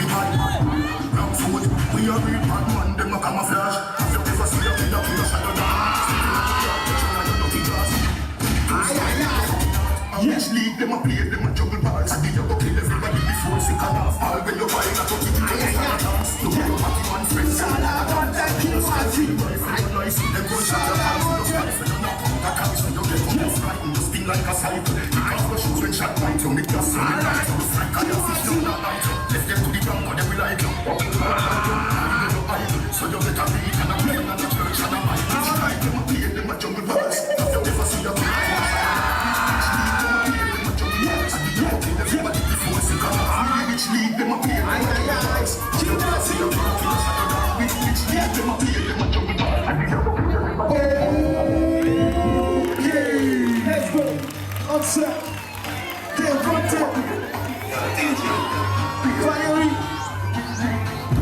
we bad. Wrong foot, we a real bad man, them no camouflage. Have you ever seen a killer with a shadow dance? Yes, league, them a play, them a juggle balls. I did you go kill everybody before sick and off. All when you buy a to keep it in the dance. You go to party one friend, Salamander, Kimahty. I see them go shot your hands, you just life and you knock on the couch and you get on the frightened, you spin like a cycle. Because the shoes when shot right, you make your son right. You fight and you fish down that night. Left them to the ground, but they will like you. So you better be and a play and a church and a mic. Them a play, them a juggle balls. Have you ever seen your play? Everybody before sick and off. Which league them a play, them a juggle balls. You never see your play, you just shadow down. Which league them a play, them a juggle balls. Let's go. Upset. Devante. Valerie.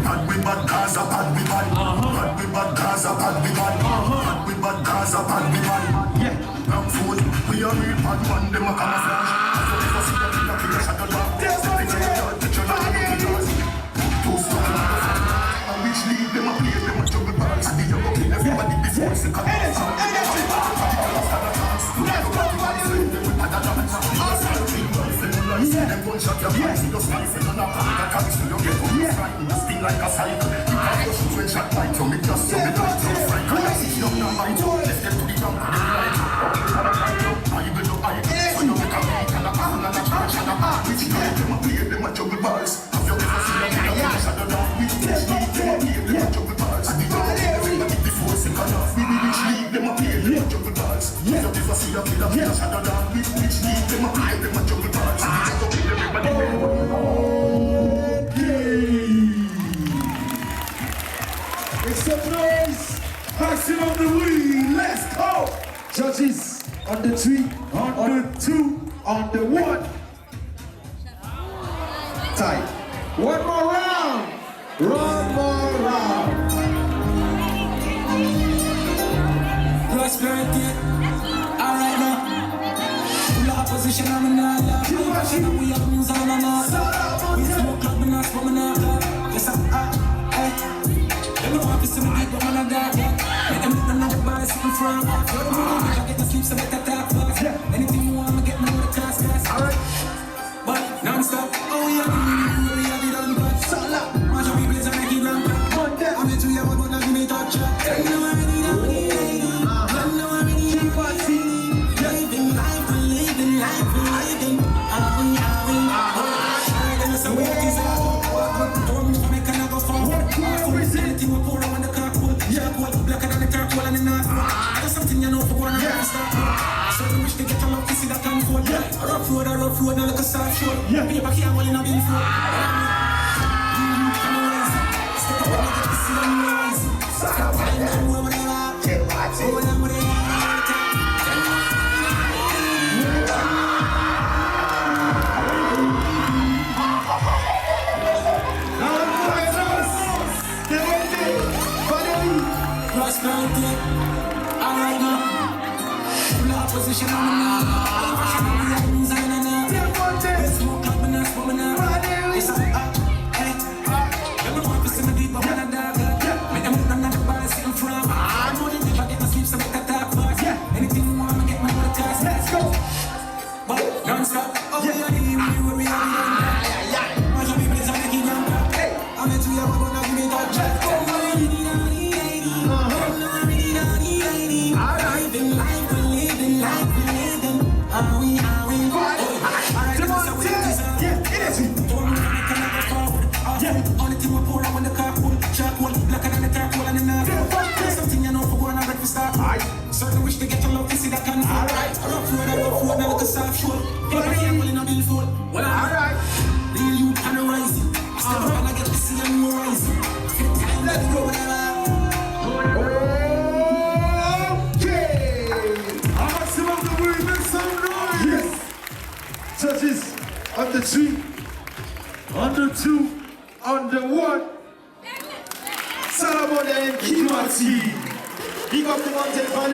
Bad we bad Gaza, bad we bad. Bad we bad Gaza, bad we bad. Bad we bad Gaza, bad we bad. Yeah. Wrong foot, we a real bad man, them a camouflage. Have you ever seen a killer with a shadow dog? Two stuck in the front. And which league them a play, them a juggle balls. I did you go kill everybody before sick and them gun shot your eyes, you just life and not a catch you get on the frightened, you spin like a cycle. You have your shoes when shot light, you make just so me tight, you fright, you see you not bite, left them to the ground, and they light. I will do I, so you make a beat and a pan and a church and a art. Which league them a play, them a juggle balls. Have you ever seen a killer with a shadow dog? Which league them a play, them a juggle balls. I did you go everybody before sick and off. Which league them a play, them a juggle balls. Have you ever seen a killer with a shadow dog? Which league them a play, them a juggle balls. It's a noise. Passing on the wheel. Let's go. Judges on the 3, on the 2, on the 1. Tight. One more round. One more round. Prosperity. All right now. Position I'm in the we have news on and on. We smoke club and not smoke and not. Yes, Them want to see me deep, but I'm not that. Make them know where I'm sitting from. You're the one I get to sleep, so better talk fast. Anything you want, I get me with the class. Alright. But non-stop, oh yeah, we have it on God. Sala, watch how we blaze and make it run. I'm here to you, but don't give me touch. Tell me what I need, I need. Rough road, now look a soft road. People can't hold in a bill for. Step up and get to see them noise. Step up and get where they are. Kimahty. Where they are. Valerie. Prosperity. All right now. Full opposition on the certain wish to get your love to see that can fall. Alright, rough road, now look a soft shore. People can't hold in a bill for. Well, alright, real you can rise. Step up and I get to see them rise. Let's go, Okay. I'm a sim of the wheel, make some noise. Yes. Judges on the 3, on the 2, on the 1. Salamander and Kimahty. Big up the mountain.